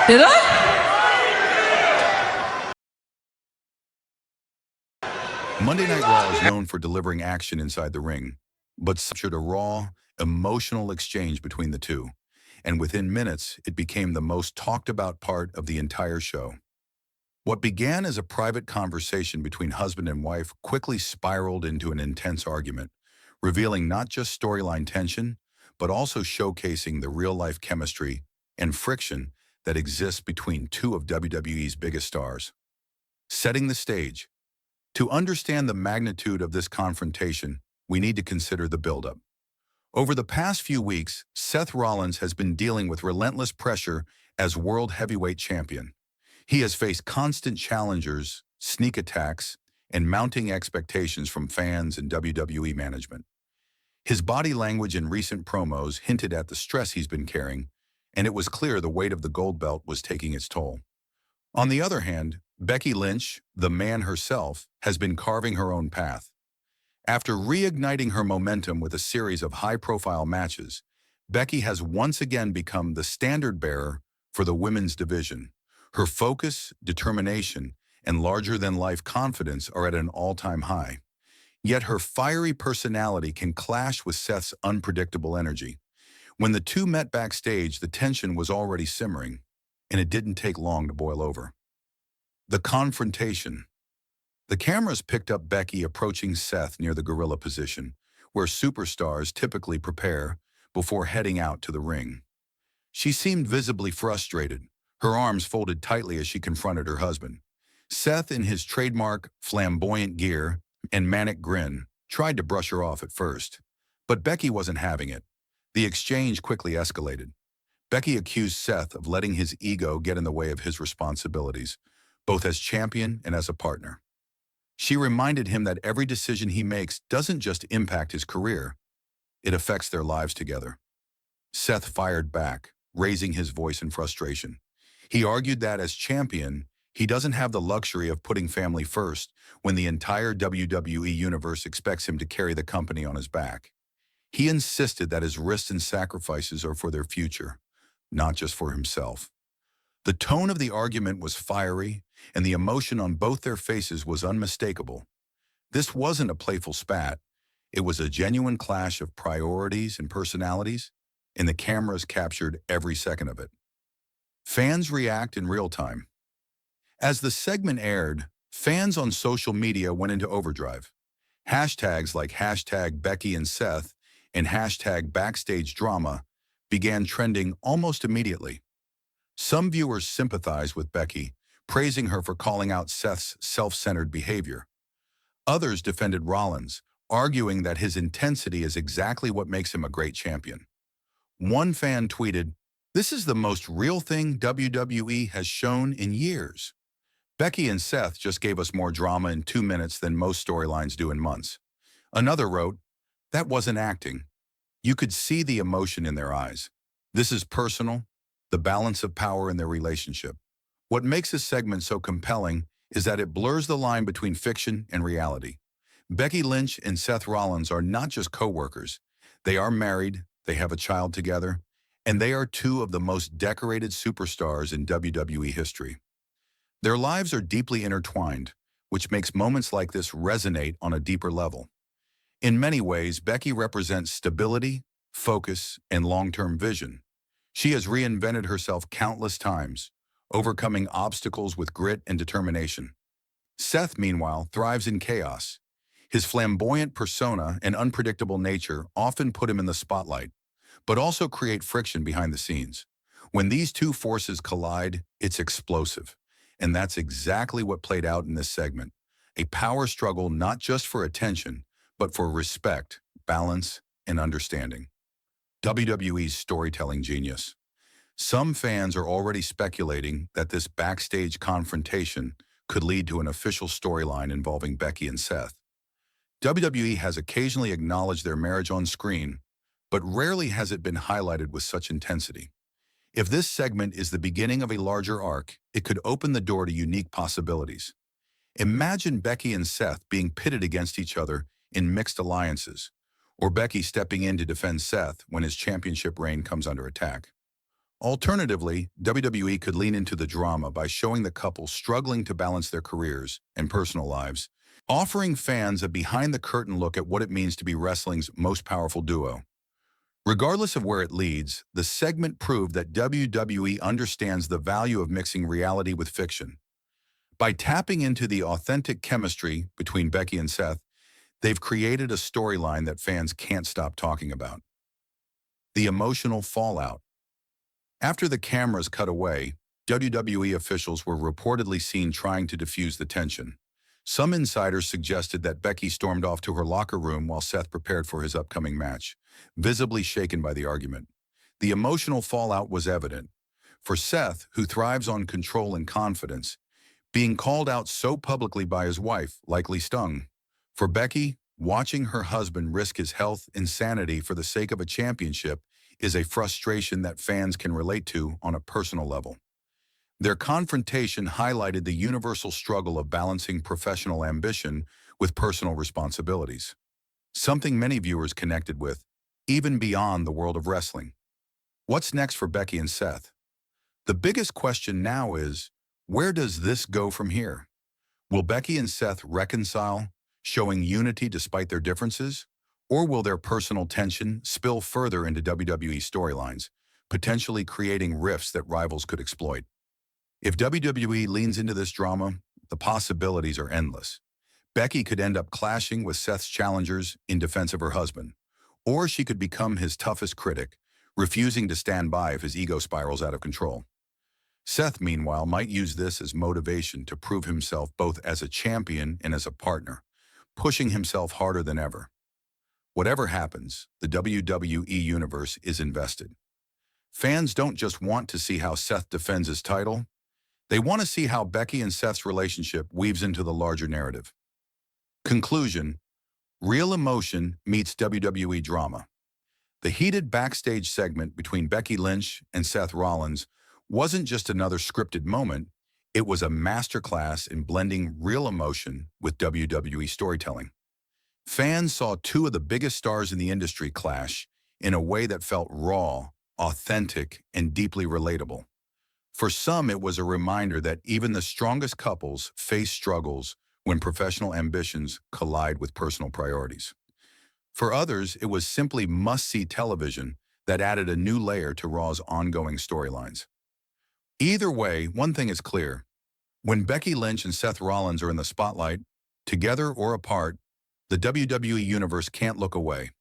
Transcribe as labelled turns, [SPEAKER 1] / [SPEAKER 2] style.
[SPEAKER 1] Did I?
[SPEAKER 2] Monday Night Raw is known for delivering action inside the ring, but featured a raw, emotional exchange between the two, and within minutes, it became the most talked about part of the entire show. What began as a private conversation between husband and wife quickly spiraled into an intense argument, revealing not just storyline tension, but also showcasing the real-life chemistry and friction that exists between two of WWE's biggest stars. Setting the stage. To understand the magnitude of this confrontation, we need to consider the buildup. Over the past few weeks, Seth Rollins has been dealing with relentless pressure as World Heavyweight Champion. He has faced constant challengers, sneak attacks, and mounting expectations from fans and WWE management. His body language in recent promos hinted at the stress he's been carrying, and it was clear the weight of the gold belt was taking its toll. On the other hand, Becky Lynch, the man herself, has been carving her own path. After reigniting her momentum with a series of high-profile matches, Becky has once again become the standard-bearer for the women's division. Her focus, determination, and larger-than-life confidence are at an all-time high. Yet her fiery personality can clash with Seth's unpredictable energy. When the two met backstage, the tension was already simmering, and it didn't take long to boil over. The confrontation. The cameras picked up Becky approaching Seth near the gorilla position, where superstars typically prepare before heading out to the ring. She seemed visibly frustrated, her arms folded tightly as she confronted her husband. Seth, in his trademark flamboyant gear and manic grin, tried to brush her off at first. But Becky wasn't having it. The exchange quickly escalated. Becky accused Seth of letting his ego get in the way of his responsibilities, both as champion and as a partner. She reminded him that every decision he makes doesn't just impact his career, it affects their lives together. Seth fired back, raising his voice in frustration. He argued that as champion, he doesn't have the luxury of putting family first when the entire WWE Universe expects him to carry the company on his back. He insisted that his risks and sacrifices are for their future, not just for himself. The tone of the argument was fiery, and the emotion on both their faces was unmistakable. This wasn't a playful spat. It was a genuine clash of priorities and personalities, and the cameras captured every second of it. Fans react in real time. As the segment aired, fans on social media went into overdrive. Hashtags like #BeckyandSeth and #BackstageDrama began trending almost immediately. Some viewers sympathized with Becky, praising her for calling out Seth's self-centered behavior. Others defended Rollins, arguing that his intensity is exactly what makes him a great champion. One fan tweeted, "This is the most real thing WWE has shown in years." Becky and Seth just gave us more drama in 2 minutes than most storylines do in months. Another wrote, "That wasn't acting. You could see the emotion in their eyes. This is personal, the balance of power in their relationship." What makes this segment so compelling is that it blurs the line between fiction and reality. Becky Lynch and Seth Rollins are not just co-workers. They are married, they have a child together, and they are two of the most decorated superstars in WWE history. Their lives are deeply intertwined, which makes moments like this resonate on a deeper level. In many ways, Becky represents stability, focus, and long-term vision. She has reinvented herself countless times, overcoming obstacles with grit and determination. Seth, meanwhile, thrives in chaos. His flamboyant persona and unpredictable nature often put him in the spotlight, but also create friction behind the scenes. When these two forces collide, it's explosive. And that's exactly what played out in this segment. A power struggle not just for attention, but for respect, balance, and understanding. WWE's storytelling genius. Some fans are already speculating that this backstage confrontation could lead to an official storyline involving Becky and Seth. WWE has occasionally acknowledged their marriage on screen, but rarely has it been highlighted with such intensity. If this segment is the beginning of a larger arc, it could open the door to unique possibilities. Imagine Becky and Seth being pitted against each other in mixed alliances, or Becky stepping in to defend Seth when his championship reign comes under attack. Alternatively, WWE could lean into the drama by showing the couple struggling to balance their careers and personal lives, offering fans a behind-the-curtain look at what it means to be wrestling's most powerful duo. Regardless of where it leads, the segment proved that WWE understands the value of mixing reality with fiction. By tapping into the authentic chemistry between Becky and Seth, they've created a storyline that fans can't stop talking about. The emotional fallout. After the cameras cut away, WWE officials were reportedly seen trying to defuse the tension. Some insiders suggested that Becky stormed off to her locker room while Seth prepared for his upcoming match, visibly shaken by the argument. The emotional fallout was evident. For Seth, who thrives on control and confidence, being called out so publicly by his wife likely stung. For Becky, watching her husband risk his health and sanity for the sake of a championship is a frustration that fans can relate to on a personal level. Their confrontation highlighted the universal struggle of balancing professional ambition with personal responsibilities, something many viewers connected with, even beyond the world of wrestling. What's next for Becky and Seth? The biggest question now is, where does this go from here? Will Becky and Seth reconcile, showing unity despite their differences? Or will their personal tension spill further into WWE storylines, potentially creating rifts that rivals could exploit? If WWE leans into this drama, the possibilities are endless. Becky could end up clashing with Seth's challengers in defense of her husband, or she could become his toughest critic, refusing to stand by if his ego spirals out of control. Seth, meanwhile, might use this as motivation to prove himself both as a champion and as a partner, pushing himself harder than ever. Whatever happens, the WWE Universe is invested. Fans don't just want to see how Seth defends his title, they want to see how Becky and Seth's relationship weaves into the larger narrative. Conclusion: real emotion meets WWE drama. The heated backstage segment between Becky Lynch and Seth Rollins wasn't just another scripted moment, it was a masterclass in blending real emotion with WWE storytelling. Fans saw two of the biggest stars in the industry clash in a way that felt raw, authentic, and deeply relatable. For some, it was a reminder that even the strongest couples face struggles when professional ambitions collide with personal priorities. For others, it was simply must-see television that added a new layer to Raw's ongoing storylines. Either way, one thing is clear. When Becky Lynch and Seth Rollins are in the spotlight, together or apart, the WWE Universe can't look away.